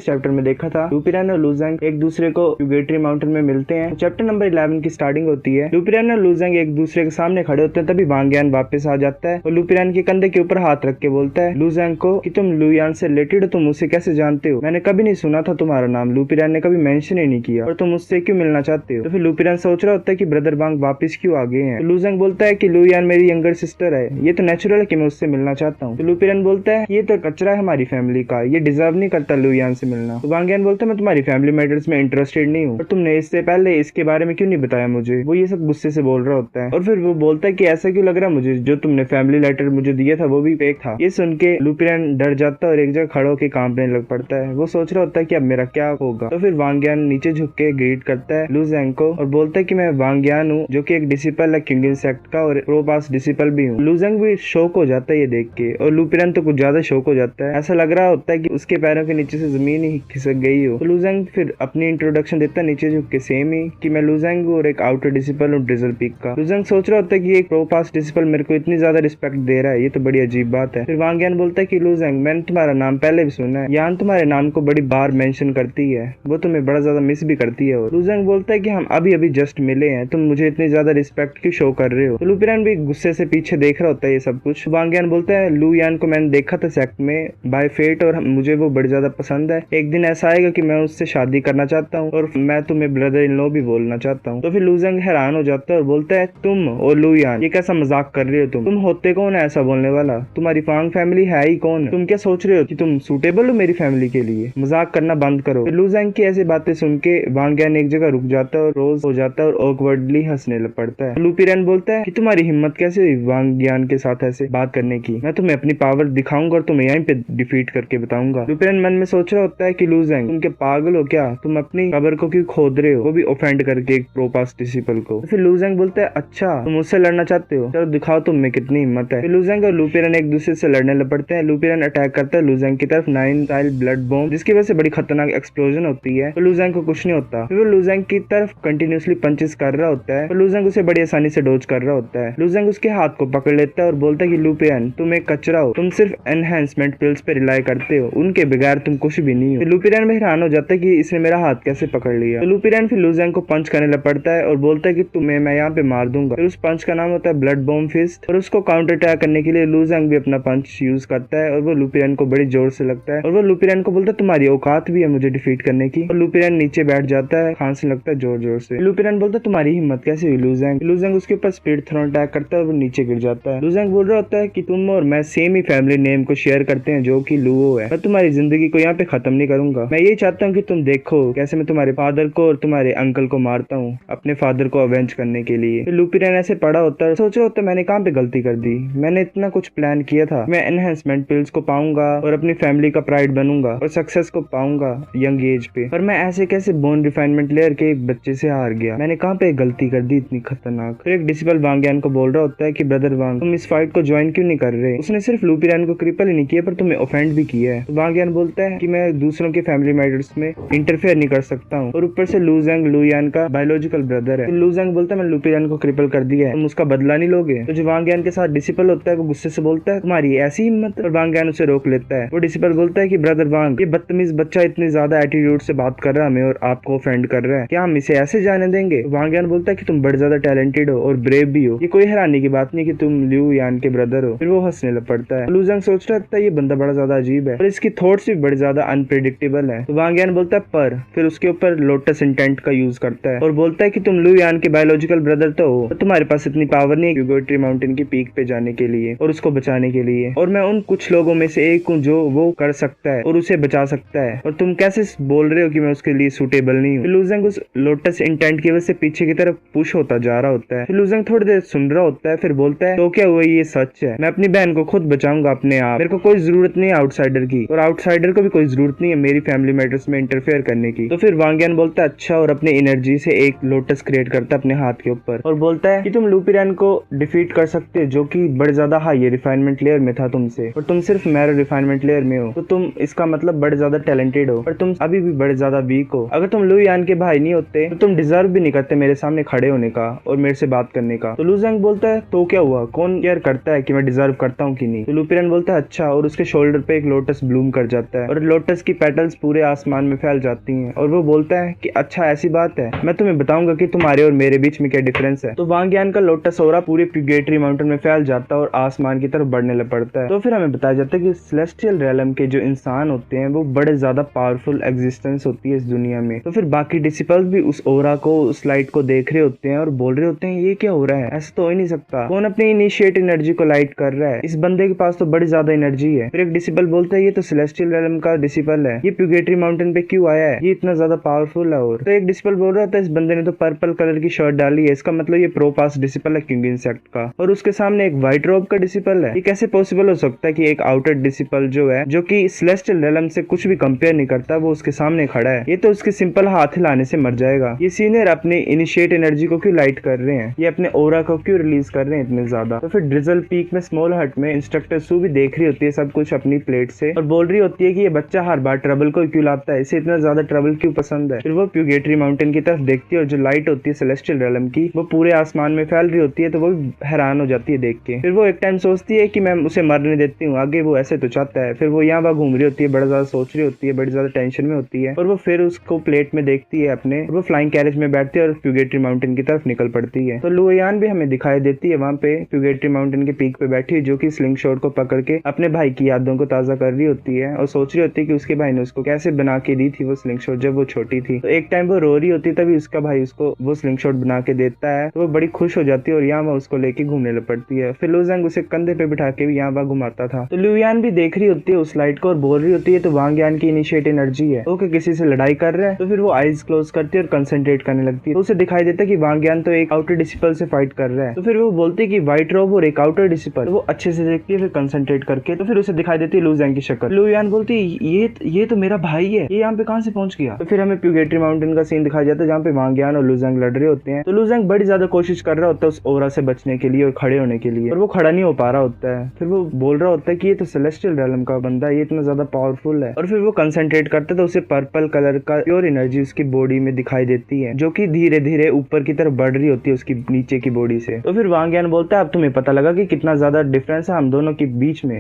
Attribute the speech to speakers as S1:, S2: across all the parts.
S1: Chapter में देखा था, लुपियन और लुजंग एक दूसरे को प्यूगेटरी माउंटेन में मिलते हैं। चैप्टर नंबर 11 की स्टार्टिंग होती है। लुपियन और लुजंग एक दूसरे के सामने खड़े होते हैं, तभी वांग यान वापस आ जाता है और लुपियन के कंधे के ऊपर हाथ रख के बोलता है लुजंग को कि तुम लुयान से रिलेटेड हो, तुम उसे कैसे जानते हो? मैंने कभी नहीं सुना था तुम्हारा नाम, लुपियन ने कभी मेंशन ही नहीं किया, और तुम उससे क्यों मिलना चाहते हो? तो फिर लुपियन सोच रहा होता है कि ब्रदर वांग वापस क्यों आ गए हैं। तो लुजंग बोलता है कि लुयान मेरी यंगर सिस्टर है, ये तो नेचुरल है कि मैं उससे मिलना चाहता हूँ। तो लुपियन बोलता है ये तो कचरा है हमारी फैमिली का, ये डिजर्व नहीं करता लुयान से मिलना। तो वांग यान बोलता है मैं तुम्हारी फैमिली मैटर्स में इंटरेस्टेड नहीं हूँ, और तुमने इससे पहले इसके बारे में क्यों नहीं बताया मुझे? वो ये सब गुस्से से बोल रहा होता है और फिर वो बोलता है कि ऐसा क्यों लग रहा है मुझे, जो तुमने फैमिली लेटर मुझे दिया था वो भी फेक था। ये सुन के लुपियन डर जाता है और एक जगह खड़ा होकर कांपने लग पड़ता है। वो सोच रहा होता है कि अब मेरा क्या होगा। तो फिर वांग यान नीचे झुक के ग्रीट करता है लुजंग को और बोलता है कि मैं वांग यान हूँ, जो कि एक डिसिपल है क्योंगिन सेक्ट का और प्रो पास डिसिपल भी हूँ। लुजंग भी शौक हो जाता है ये देख के, और लुपियन तो कुछ ज्यादा शौक हो जाता है। ऐसा लग रहा होता है कि उसके पैरों के नीचे से जमीन ही खिसक गई हो। तो लुजंग फिर अपनी इंट्रोडक्शन देता है नीचे झुक के सेम ही कि मैं लुजंग और एक आउटर डिसिपल हूँ ड्रिजल पीक का। लुजंग सोच रहा होता है कि एक प्रो पास डिसिपल मेरे को इतनी ज्यादा रिस्पेक्ट दे रहा है, ये तो बड़ी अजीब बात है। फिर वांग यान बोलता है कि लुजंग मैंने तुम्हारा नाम पहले भी सुना है, यान तुम्हारे नाम को बड़ी बार मेंशन करती है, वो तुम्हें बड़ा ज्यादा मिस भी करती है। और लुजंग बोलता है कि हम अभी अभी जस्ट मिले हैं, तुम मुझे इतनी ज्यादा रिस्पेक्ट क्यों शो कर रहे हो? तो लुपियन भी गुस्से से पीछे देख रहा होता है ये सब कुछ। वांग यान बोलता है लू यान को मैंने देखा था सेक्ट में बाय फेट, और मुझे वो बड़ी ज्यादा पसंद है। एक दिन ऐसा आएगा कि मैं उससे शादी करना चाहता हूँ और मैं तुम्हें ब्रदर इन लॉ भी बोलना चाहता हूँ। तो फिर लुजंग हैरान हो जाता है और बोलता है तुम और लू यान ये कैसा मजाक कर रहे हो? तुम होते कौन है ऐसा बोलने वाला? तुम्हारी फांग फैमिली है ही कौन? तुम क्या सोच रहे हो कि तुम सूटेबल हो मेरी फैमिली के लिए? मजाक करना बंद करो। फिर लुजंग की ऐसी बातें सुन के वांग यान एक जगह रुक जाता है और रोज हो जाता है और ऑकवर्डली हंसने लग पड़ता है। लुपियन बोलता है कि तुम्हारी हिम्मत कैसे हुई वांग यान के साथ ऐसे बात करने की? मैं तुम्हें अपनी पावर दिखाऊंगा और तुम्हें यहीं पे डिफीट करके बताऊंगा। लुपियन मन में सोच रहा होता है कि लुजंग तुम क्या पागल हो क्या? तुम अपनी कब्र को क्यों खोद रहे हो, वो भी ऑफेंड करके एक प्रो पास डिसिपल को? तो फिर लुजंग बोलता है अच्छा तुम मुझसे लड़ना चाहते हो, चलो दिखाओ तुम में कितनी हिम्मत है। फिर लुजंग और लुपियन एक दूसरे से लड़ने लग पड़ते हैं। लुपियन अटैक करता है लुजंग की तरफ 9 टाइल ब्लड बॉम्ब, जिसकी वजह से बड़ी खतरनाक एक्सप्लोजन होती है। तो लुजंग को कुछ नहीं होता। फिर वो लुजंग की तरफ कंटिन्यूसली पंचेस कर रहा होता है, तो लुजंग उसे बड़ी आसानी से डोज कर रहा होता है। लुजंग उसके हाथ को पकड़ लेता है और बोलता है कि लुपियन तुम एक कचरा हो, तुम सिर्फ एनहेंसमेंट पिल्स पे रिलाई करते हो, उनके बगैर तुम कुछ भी नहीं हो। फिर लुपियन भी हैरान हो जाता है कि इसने मेरा हाथ कैसे पकड़ लिया। तो लुपियन फिर लुजंग को पंच करने लग पड़ता है और बोलता है कि तुम्हें मैं यहाँ पे मार दूंगा। फिर उस पंच का नाम होता है ब्लड बॉम्ब फिस्ट, और उसको काउंटर अटैक करने के लिए लुजंग भी अपना पंच यूज करता है और वो लुपियन को बड़ी जोर से लगता है और वो लुपियन को बोलता है तुम्हारी औकात भी है मुझे डिफीट करने की। और लुपियन नीचे बैठ जाता है, खांसने लगता है जोर जोर से। लुपियन बोलता है तुम्हारी हिम्मत कैसे हुई लुजंग? लुजंग उसके ऊपर स्पीड थ्रोन अटैक करता है और वो नीचे गिर जाता है। लुजंग बोल रहा होता है कि तुम और मैं सेम ही फैमिली नेम को शेयर करते हैं जो कि लुओ है। मैं तुम्हारी जिंदगी को यहाँ पे खत्म नहीं करूंगा। मैं यही चाहता हूँ कि तुम देखो कैसे मैं तुम्हारे फादर को और तुम्हारे अंकल को मारता हूँ अपने फादर को अवेंज करने के लिए। फिर लुपियन ऐसे पड़ा होता है, सोच रहा होता है मैंने कहाँ पे गलती कर दी, मैंने इतना कुछ प्लान किया था, मैं एनहेंसमेंट पिल्स को पाऊंगा और अपनी फैमिली का प्राइड बनूंगा और सक्सेस को पाऊंगा यंग एज पे, पर मैं ऐसे कैसे बोन रिफाइनमेंट लेयर के एक बच्चे से हार गया? मैंने कहाँ पे गलती कर दी इतनी खतरनाक? फिर एक डिसिपल वांग यान को बोल रहा होता है कि ब्रदर वांग तुम इस फाइट को ज्वाइन क्यों नहीं कर रहे? उसने सिर्फ लुपियन को क्रिपल ही नहीं किया पर तुम्हें ऑफेंड भी किया है। तो वांग यान बोलता है कि मैं दूसरों के फैमिली मैटर्स में इंटरफेयर नहीं कर सकता हूँ, और ऊपर से लुजंग लुयान का बायोलॉजिकल ब्रदर है। लुजंग बोलता है मैं लुपियन को क्रिपल कर दिया है, तुम उसका बदला नहीं लोगे? तो जो वांग यान के साथ डिसिपल होता है वो गुस्से से बोलता है तुम्हारी ऐसी हिम्मत? और वांग यान उसे रोक लेता है। वो डिसिपल बोलता है कि ब्रदर वांग ये बदतमीज बच्चा इतनी ज्यादा एटीट्यूड से बात कर रहा है हमें और आपको ऑफेंड कर रहा है, क्या हम इसे ऐसे जाने देंगे? वांग यान बोलता है कि तुम बड़े ज्यादा टैलेंटेड हो और ब्रेव भी हो, ये कोई हैरानी की बात नहीं कि तुम ल्यू यान के ब्रदर हो। फिर वो हंसने लग पड़ता है। लुजंग सोच रहा था ये बंदा बड़ा ज्यादा अजीब है और इसकी थॉट्स भी बड़ी ज्यादा अनप्रेडिक्टेबल है। तो वांग यान बोलता है पर फिर उसके ऊपर लोटस इंटेंट का यूज करता है और बोलता है कि तुम लू यान के बायोलॉजिकल ब्रदर तो हो, तो तुम्हारे पास इतनी पावर नहीं है प्यूगेटरी माउंटेन की पीक पे जाने के लिए और उसको बचाने के लिए, और मैं उन कुछ लोगों में से एक हूँ जो वो कर सकता है और उसे बचा सकता है, और तुम कैसे बोल रहे हो कि मैं उसके लिए सूटेबल नहीं हूँ? लुजंग उस लोटस इंटेंट की वजह से पीछे की तरफ पुश होता जा रहा होता है। लुजंग थोड़ी देर सुन रहा होता है, फिर बोलता है तो क्या हुआ, ये सच है, मैं अपनी बहन को खुद बचाऊंगा अपने आप, मेरे को कोई जरूरत नहीं है आउटसाइडर की, और आउटसाइडर को भी कोई जरूरत नहीं है मेरी फैमिली मैटर्स में इंटरफेयर करने की। तो फिर वांग यान बोलता है अच्छा, और अपनी एनर्जी से एक लोटस क्रिएट करता है अपने हाथ के ऊपर और बोलता है कि तुम लुपियन को डिफीट कर सकते हो जो कि बड़े ज्यादा हाई रिफाइनमेंट लेयर में था तुमसे, और तुम सिर्फ मैरो रिफाइनमेंट लेयर में हो, तो तुम इसका मतलब बड़े ज्यादा टैलेंटेड हो, पर तुम अभी भी बड़े ज्यादा वीक हो। अगर तुम लू यान के भाई नहीं होते तो तुम डिजर्व भी नहीं करते मेरे सामने खड़े होने का और मेरे से बात करने का। तो लुजंग बोलता है तो क्या हुआ, कौन केयर करता है कि मैं डिजर्व करता हूँ कि नहीं? तो लुपियन बोलता है अच्छा, और उसके शोल्डर पे एक लोटस ब्लूम कर जाता है और लोटस की पेटल्स पूरे आसमान में फैल जाती हैं और वो बोलता है कि अच्छा ऐसी बात है, मैं तुम्हें बताऊंगा कि तुम्हारे और मेरे बीच में क्या डिफरेंस है। तो वांग यान का लोटस ओरा पूरे प्यूगेटरी माउंटेन में फैल जाता है और आसमान की तरफ बढ़ने लग पड़ता है। तो फिर हमें बताया जाता है कि सेलेस्टियल रेलम के जो इंसान होते हैं वो बड़े ज्यादा पावरफुल एग्जिस्टेंस होती है इस दुनिया में। तो फिर बाकी डिसिपल्स भी उस ओरा को, उस लाइट को देख रहे होते हैं और बोल रहे होते हैं ये क्या हो रहा है, ऐसा तो हो ही नहीं सकता, कौन अपनी इनिशिएट एनर्जी को लाइट कर रहा है, इस बंदे के पास तो बड़ी ज्यादा एनर्जी है। फिर एक डिसिपल बोलता है ये तो सेलेस्टियल रेलम का डिसिपल है, ये प्यूगेटरी माउंटेन पे क्यों आया है, ये इतना ज्यादा पावरफुल है। और तो एक डिसिपल बोल रहा था इस बंदे ने तो पर्पल कलर की शर्ट डाली है, इसका मतलब ये प्रो पास डिसिपल है किंग इंसेक्ट का। और उसके सामने एक व्हाइट रोब का डिसिपल है। ये कैसे पॉसिबल हो सकता है कि एक आउटर डिसिपल जो है, जो कि सेलेस्टियल रेलम से कुछ भी कंपेयर नहीं करता, वो उसके सामने खड़ा है। ये तो उसके सिंपल हाथ हिलाने से मर जाएगा। ये सीनियर अपनी इनिशिएट एनर्जी को क्यों लाइट कर रहे हैं, ये अपने ओरा को क्यों रिलीज कर रहे हैं इतने ज्यादा। तो फिर ड्रिजल पीक में स्मॉल हट में इंस्ट्रक्टर सू भी देख रही होती है सब कुछ अपनी प्लेट से और बोल रही होती है कि ये बच्चा हर बार ट्रबल को क्यों लाता है, इसे इतना ज्यादा ट्रबल क्यों पसंद है। फिर वो प्यूगेटरी माउंटेन की तरफ देखती है और जो लाइट होती है सेलेस्टियल रेलम की वो पूरे आसमान में फैल रही होती है, तो वो हैरान हो जाती है देख के। फिर वो एक टाइम सोचती है कि मैं उसे मरने देती हूँ, आगे वो ऐसे तो चाहता है। फिर वो यहाँ वहाँ घूम रही होती है, बड़ा ज्यादा सोच रही होती है, बड़ी ज्यादा टेंशन में होती है और वो फिर उसको प्लेट में देखती है अपने, और वो फ्लाइंग कैरेज में बैठती है और प्यूगेटरी माउंटेन की तरफ निकल पड़ती है। तो लुयान भी हमें दिखाई देती है वहाँ पे प्यूगेटरी माउंटेन के पीक पे बैठी, जो कि स्लिंग शॉट को पकड़ के अपने भाई की यादों को ताजा कर रही होती है और सोच रही होती है कि उसके भाई ने उसको कैसे बना के दी थी वो स्लिंग शॉट जब वो छोटी थी। तो एक टाइम वो रो रही होती है, तभी उसका भाई उसको वो स्लिंग शॉट बना के देता है, तो वो बड़ी खुश हो जाती है और यहाँ वहाँ उसको लेके घूमने लग पड़ती है। फिर लुजंग उसे कंधे पे बिठा के भी यहाँ वहाँ घुमाता था। तो लुयान भी देख रही होती है उस लाइट को और बोल रही होती है तो वांग यान की इनिशिएट एनर्जी है, ओके किसी से लड़ाई कर रहा है। तो फिर वो आईज क्लोज करती है और कंसंट्रेट करने लगती है। तो उसे दिखाई देता है कि वांग यान तो एक आउटर डिसिपल से फाइट कर रहा है। तो फिर वो बोलती है कि व्हाइट रोब और एक आउटर डिसिपल। तो वो अच्छे से देखती है फिर कंसंट्रेट करके, तो फिर उसे दिखाई देती है लुजंग की शक्ल। लुयान बोलती है ये तो मेरा भाई है, ये यहाँ पे कहाँ से पहुंच गया। तो फिर हमें प्यूगेटरी माउंटेन का सीन दिखाया जाता है जहाँ पे वांग यान और लुजंग लड़ रहे होते हैं। तो लुजंग बड़ी ज्यादा कोशिश कर रहा होता है उस ओरा से बचने के लिए और खड़े होने के लिए, और वो खड़ा नहीं हो पा रहा होता है। फिर वो बोल रहा होता है कि ये तो सेलेस्टियल रेलम का बंदा है, ये इतना ज्यादा पावरफुल है। और फिर वो कंसंट्रेट करता है तो उसे पर्पल कलर का प्योर एनर्जी उसकी बॉडी में दिखाई देती है, जो कि धीरे धीरे ऊपर की तरफ बढ़ रही होती है उसकी नीचे की बॉडी से। तो फिर वांग यान बोलता है अब तुम्हें पता लगा कि कितना ज्यादा डिफरेंस है हम दोनों के बीच में,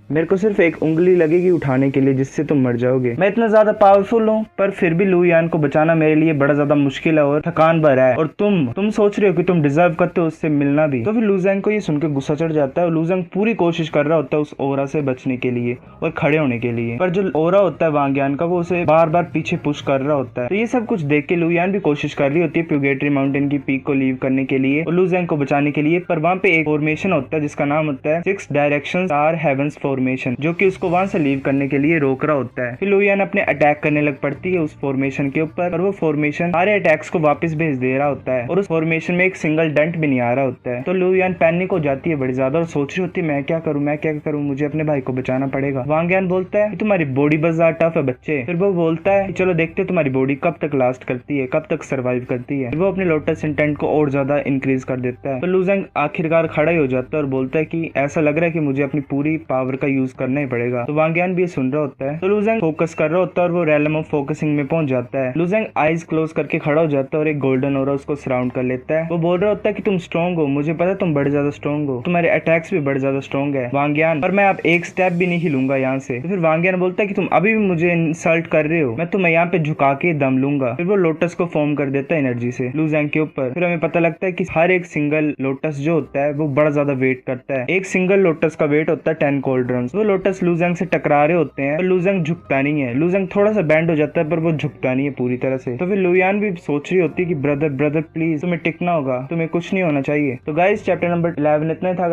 S1: मेरे को सिर्फ एक उंगली लगेगी उठाने के लिए जिससे तुम मर जाओगे। मैं इतना ज्यादा पावरफुल हूँ पर फिर भी लुयान को बचाना मेरे लिए बड़ा ज्यादा मुश्किल है और थकान भरा है, और तुम सोच रहे हो कि तुम डिजर्व करते हो उससे मिलना भी। तो फिर लुजंग को ये सुनकर गुस्सा चढ़ जाता है और लुजंग पूरी कोशिश कर रहा होता है उस ओरा से बचने के लिए और खड़े होने के लिए, पर जो ओरा होता है वांग यान का वो उसे बार बार पीछे पुश कर रहा होता है। तो ये सब कुछ देख के लुयान भी कोशिश कर रही होती है प्यूगेटरी माउंटेन की पीक को लीव करने के लिए और लुजंग को बचाने के लिए, पर वहाँ पे एक फॉर्मेशन होता है जिसका नाम होता है 6 डायरेक्शन स्टार हेवंस फॉर्मेशन, जो कि उसको वहां से लीव करने के लिए रोक रहा होता है। फिर लुयान अपने अटैक करने लग पड़ती है उस फॉर्मेशन के ऊपर और वो फॉर्मेशन सारे अटैक्स को वापस भेज दे रहा होता है और उस फॉर्मेशन में एक सिंगल डेंट भी नहीं आ रहा होता है। तो लुयान पैनिक हो जाती है बड़ी ज्यादा और सोच रही होती है मैं क्या करूं, मुझे अपने भाई को बचाना पड़ेगा। वांग यान बोलता है तुम्हारी बॉडी बस ज्यादा टफ है बच्चे। फिर वो बोलता है चलो देखते हो तुम्हारी बॉडी कब तक लास्ट करती है, कब तक सर्वाइव करती है। वो अपने लोटस इंटेंट को और ज्यादा इंक्रीज कर देता है। तो लुजंग आखिरकार खड़ा ही हो जाता है और बोलता है कि ऐसा लग रहा है कि मुझे अपनी पूरी पावर का यूज करना ही पड़ेगा। तो वांग यान भी सुन रहा होता है। तो लुजंग फोकस कर रहा होता है और वो रेलम ऑफ फोकसिंग में पहुंच जाता है। लुजंग आईज क्लोज करके खड़ा हो जाता है और एक गोल्डन ओरा उसको सराउंड कर लेता है। वो बोल रहा होता है कि तुम स्ट्रॉन्ग हो, मुझे पता है तुम बड़े ज्यादा स्ट्रॉन्ग हो, तुम्हारे अटैक्स भी बड़े ज्यादा स्ट्रॉन्ग है वांग यान, पर मैं अब एक स्टेप भी नहीं हिलूंगा यहाँ से। तो फिर वांग यान बोलता है कि तुम अभी भी मुझे इंसल्ट कर रहे हो, मैं तुम्हें यहाँ पे झुका के दम लूंगा। फिर वो लोटस को फॉर्म कर देता है एनर्जी से लुजंग के ऊपर। फिर हमें पता लगता है कि हर एक सिंगल लोटस जो होता है वो बड़ा ज्यादा वेट करता है। एक सिंगल लोटस का वेट होता है 10 कोल्ड्रॉन्स। वो लोटस लुजंग से टकरा रहे होते हैं, लुजंग झुकता नहीं है। लुजंग थोड़ा सा बैंड हो जाता है पर वो झुकता नहीं है पूरी तरह से। तो फिर लुयान भी सोच रही होती है कि ब्रदर प्लीज तुम्हें टिकना होगा, तुम्हें कुछ नहीं होना चाहिए। तो गाइस चैप्टर नंबर 11 इतना था।